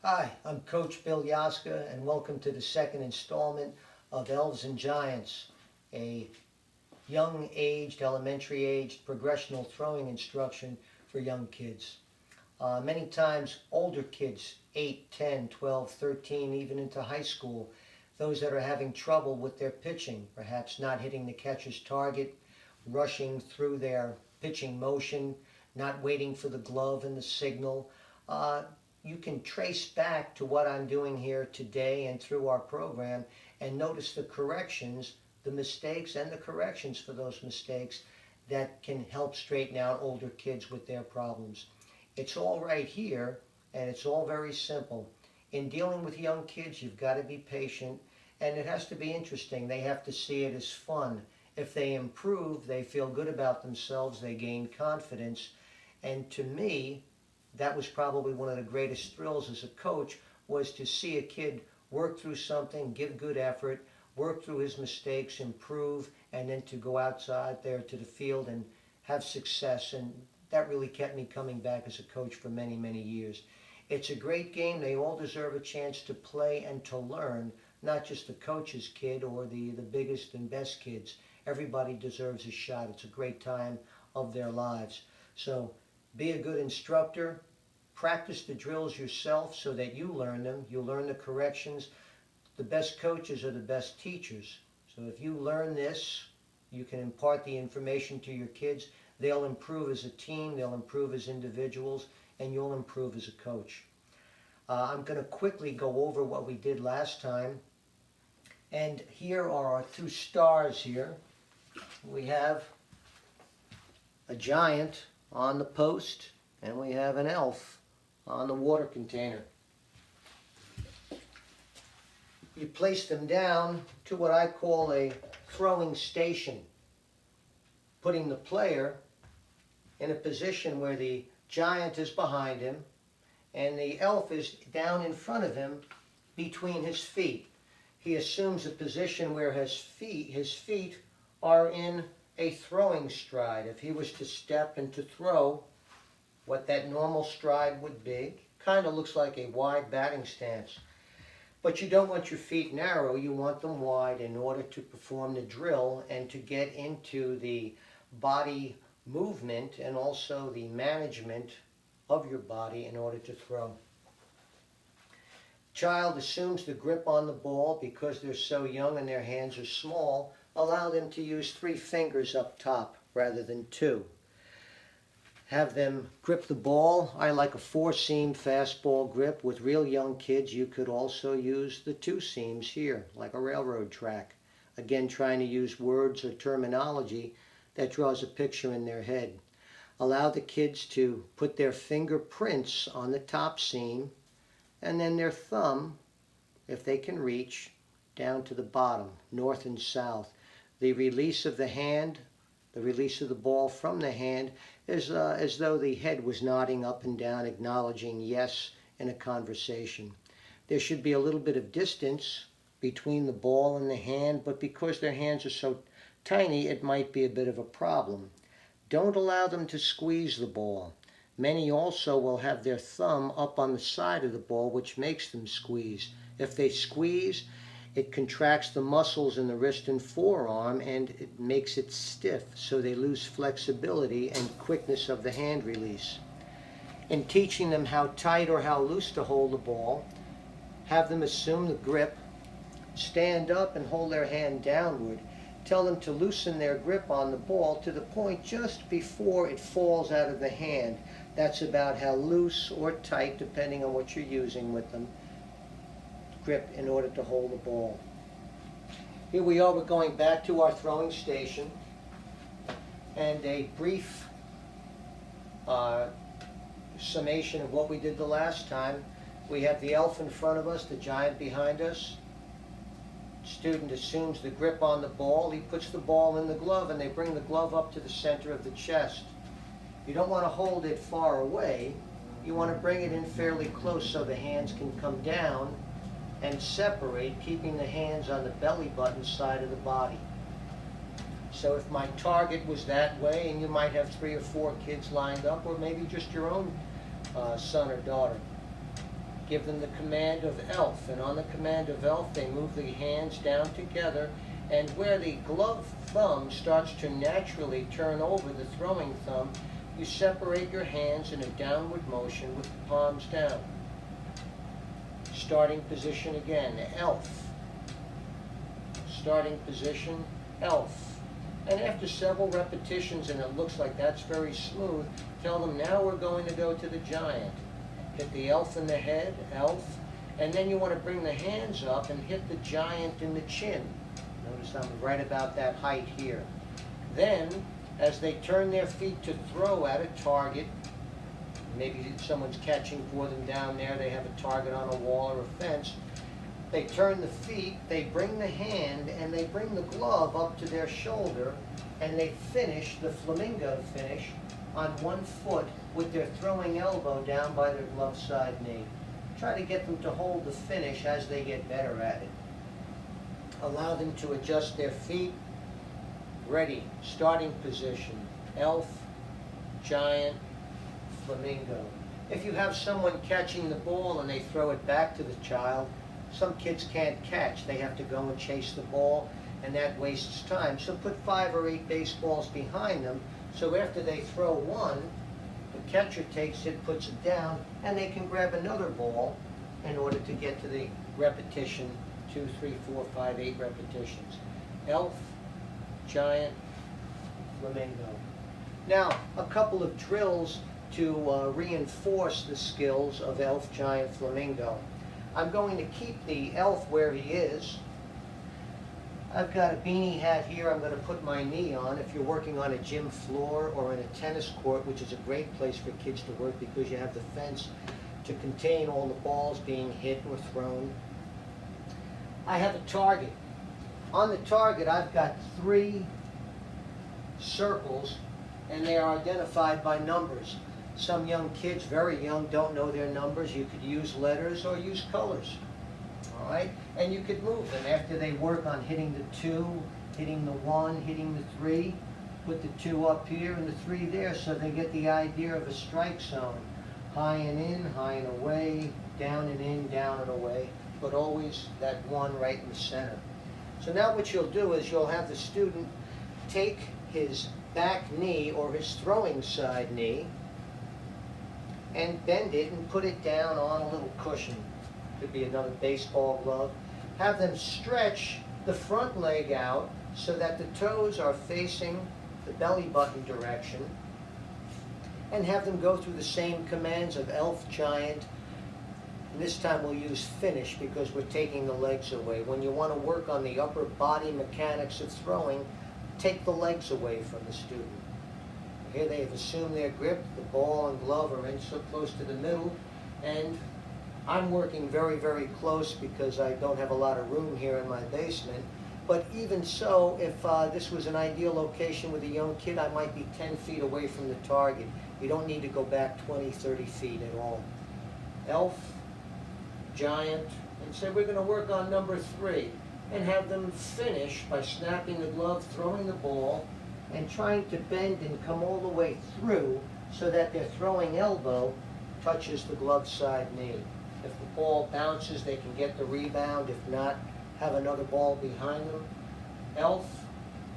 Hi, I'm Coach Bill Yosca, and welcome to the second installment of Elves and Giants, a young-aged, elementary-aged progressional throwing instruction for young kids. Many times older kids, 8, 10, 12, 13, even into high school, those that are having trouble with their pitching, perhaps not hitting the catcher's target, rushing through their pitching motion, not waiting for the glove and the signal. Uh, you can trace back to what I'm doing here today and through our program and notice the corrections, the mistakes and the corrections for those mistakes that can help straighten out older kids with their problems. It's all right here, and it's all very simple. In dealing with young kids, you've got to be patient, and it has to be interesting. They have to see it as fun. If they improve, they feel good about themselves, they gain confidence. And to me, that was probably one of the greatest thrills as a coach, was to see a kid work through something, give good effort, work through his mistakes, improve, and then to go outside there to the field and have success. And that really kept me coming back as a coach for many, many years. It's a great game. They all deserve a chance to play and to learn, not just the coach's kid or the biggest and best kids. Everybody deserves a shot. It's a great time of their lives. So be a good instructor. Practice the drills yourself so that you learn them. You learn the corrections. The best coaches are the best teachers. So if you learn this, you can impart the information to your kids. They'll improve as a team, they'll improve as individuals, and you'll improve as a coach. I'm going to quickly go over what we did last time. And here are our two stars here. We have a giant on the post, and we have an elf on the water container. You place them down to what I call a throwing station, putting the player in a position where the giant is behind him and the elf is down in front of him between his feet. He assumes a position where his feet are in a throwing stride. If he was to step and to throw, what that normal stride would be, kind of looks like a wide batting stance. But you don't want your feet narrow, you want them wide in order to perform the drill and to get into the body movement and also the management of your body in order to throw. Child assumes the grip on the ball because they're so young and their hands are small. Allow them to use 3 fingers up top rather than 2. Have them grip the ball. I like a 4-seam fastball grip. With real young kids, you could also use the 2 seams here, like a railroad track. Again, trying to use words or terminology that draws a picture in their head. Allow the kids to put their fingerprints on the top seam and then their thumb, if they can reach, down to the bottom, north and south. The release of the hand, the release of the ball from the hand is as though the head was nodding up and down, acknowledging yes in a conversation. There should be a little bit of distance between the ball and the hand, but because their hands are so tiny, it might be a bit of a problem. Don't allow them to squeeze the ball. Many also will have their thumb up on the side of the ball, which makes them squeeze. If they squeeze, it contracts the muscles in the wrist and forearm and it makes it stiff, so they lose flexibility and quickness of the hand release. In teaching them how tight or how loose to hold the ball, have them assume the grip, stand up and hold their hand downward. Tell them to loosen their grip on the ball to the point just before it falls out of the hand. That's about how loose or tight, depending on what you're using with them, grip in order to hold the ball. Here we are, we're going back to our throwing station, and a brief summation of what we did the last time. We have the elf in front of us, the giant behind us. Student assumes the grip on the ball. He puts the ball in the glove and they bring the glove up to the center of the chest. You don't want to hold it far away. You want to bring it in fairly close so the hands can come down and separate, keeping the hands on the belly button side of the body. So if my target was that way, and you might have 3 or 4 kids lined up, or maybe just your own son or daughter, give them the command of elf, and on the command of elf they move the hands down together, and where the glove thumb starts to naturally turn over the throwing thumb, you separate your hands in a downward motion with the palms down. Starting position again, elf. Starting position, elf. And after several repetitions, and it looks like that's very smooth, tell them now we're going to go to the giant. Hit the elf in the head, elf, and then you want to bring the hands up and hit the giant in the chin. Notice I'm right about that height here. Then, as they turn their feet to throw at a target, maybe someone's catching for them down there, they have a target on a wall or a fence, they turn the feet, they bring the hand, and they bring the glove up to their shoulder, and they finish the flamingo finish on one foot with their throwing elbow down by their glove side knee. Try to get them to hold the finish as they get better at it. Allow them to adjust their feet. Ready, starting position, elf, giant, flamingo. If you have someone catching the ball and they throw it back to the child, some kids can't catch. They have to go and chase the ball, and that wastes time. So put 5 or 8 baseballs behind them, so after they throw one, the catcher takes it, puts it down, and they can grab another ball in order to get to the repetition, 2, 3, 4, 5, 8 repetitions. Elf, giant, flamingo. Now, a couple of drills to reinforce the skills of elf, giant, flamingo. I'm going to keep the elf where he is. I've got a beanie hat here I'm going to put my knee on. If you're working on a gym floor or in a tennis court, which is a great place for kids to work because you have the fence to contain all the balls being hit or thrown. I have a target. On the target I've got 3 circles, and they are identified by numbers. Some young kids, very young, don't know their numbers. You could use letters or use colors. All right? And you could move them after they work on hitting the 2, hitting the 1, hitting the 3. Put the 2 up here and the 3 there so they get the idea of a strike zone. High and in, high and away, down and in, down and away, but always that 1 right in the center. So now what you'll do is you'll have the student take his back knee or his throwing side knee and bend it and put it down on a little cushion. Could be another baseball glove. Have them stretch the front leg out so that the toes are facing the belly button direction, and have them go through the same commands of elf, giant. And this time we'll use finish because we're taking the legs away. When you want to work on the upper body mechanics of throwing, take the legs away from the student. Here they have assumed their grip, the ball and glove are in so close to the middle, and I'm working very, very close because I don't have a lot of room here in my basement. But even so, if this was an ideal location with a young kid, I might be 10 feet away from the target. You don't need to go back 20, 30 feet at all. Elf, giant, and say we're going to work on number 3, and have them finish by snapping the glove, throwing the ball, and trying to bend and come all the way through so that their throwing elbow touches the glove side knee. If the ball bounces, they can get the rebound. If not, have another ball behind them. Elf,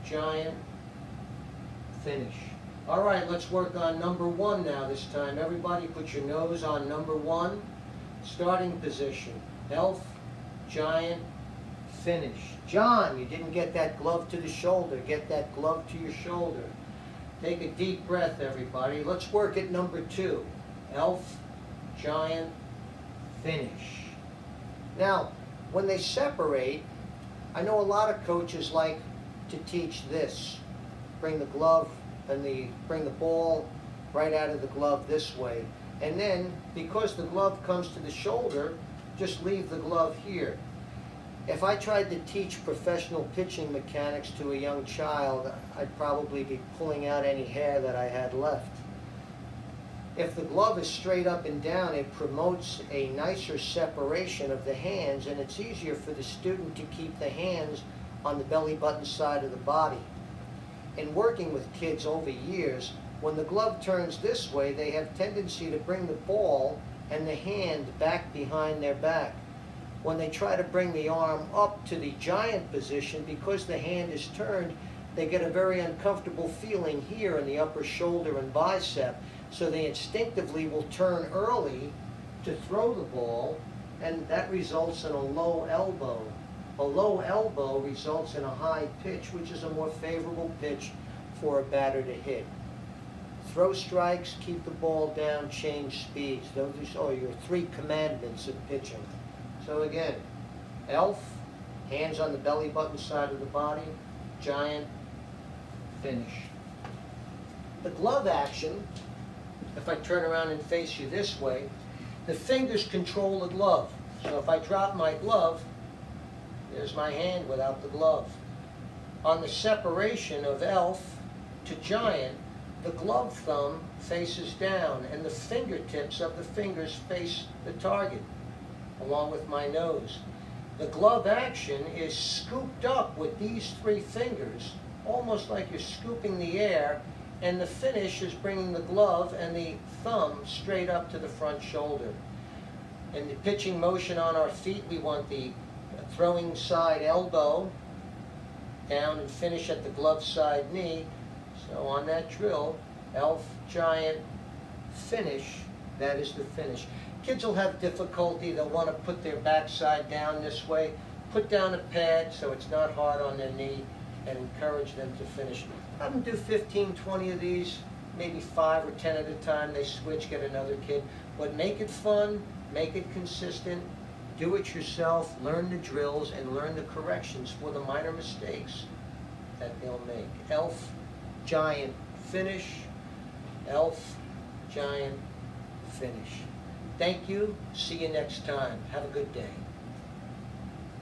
giant, finish. All right, let's work on number 1 now this time. Everybody put your nose on number 1. Starting position. Elf, giant, finish. John, you didn't get that glove to the shoulder. Get that glove to your shoulder. Take a deep breath, everybody. Let's work at number 2. Elf, giant, finish. Now, when they separate, I know a lot of coaches like to teach this. Bring the glove and bring the ball right out of the glove this way. And then, because the glove comes to the shoulder, just leave the glove here. If I tried to teach professional pitching mechanics to a young child, I'd probably be pulling out any hair that I had left. If the glove is straight up and down, it promotes a nicer separation of the hands, and it's easier for the student to keep the hands on the belly button side of the body. In working with kids over years, when the glove turns this way, they have tendency to bring the ball and the hand back behind their back. When they try to bring the arm up to the giant position, because the hand is turned, they get a very uncomfortable feeling here in the upper shoulder and bicep. So they instinctively will turn early to throw the ball, and that results in a low elbow. A low elbow results in a high pitch, which is a more favorable pitch for a batter to hit. Throw strikes, keep the ball down, change speeds. Those are your 3 commandments of pitching. So again, elf, hands on the belly button side of the body, giant, finish. The glove action, if I turn around and face you this way, the fingers control the glove. So if I drop my glove, there's my hand without the glove. On the separation of elf to giant, the glove thumb faces down and the fingertips of the fingers face the target, along with my nose. The glove action is scooped up with these 3 fingers, almost like you're scooping the air, and the finish is bringing the glove and the thumb straight up to the front shoulder. In the pitching motion on our feet, we want the throwing side elbow down and finish at the glove side knee. So on that drill, elf, giant, finish, that is the finish. Kids will have difficulty. They'll want to put their backside down this way. Put down a pad so it's not hard on their knee, and encourage them to finish. Have them do 15, 20 of these, maybe 5 or 10 at a time. They switch, get another kid. But make it fun, make it consistent, do it yourself, learn the drills, and learn the corrections for the minor mistakes that they'll make. Elf, giant, finish. Elf, giant, finish. Thank you. See you next time. Have a good day.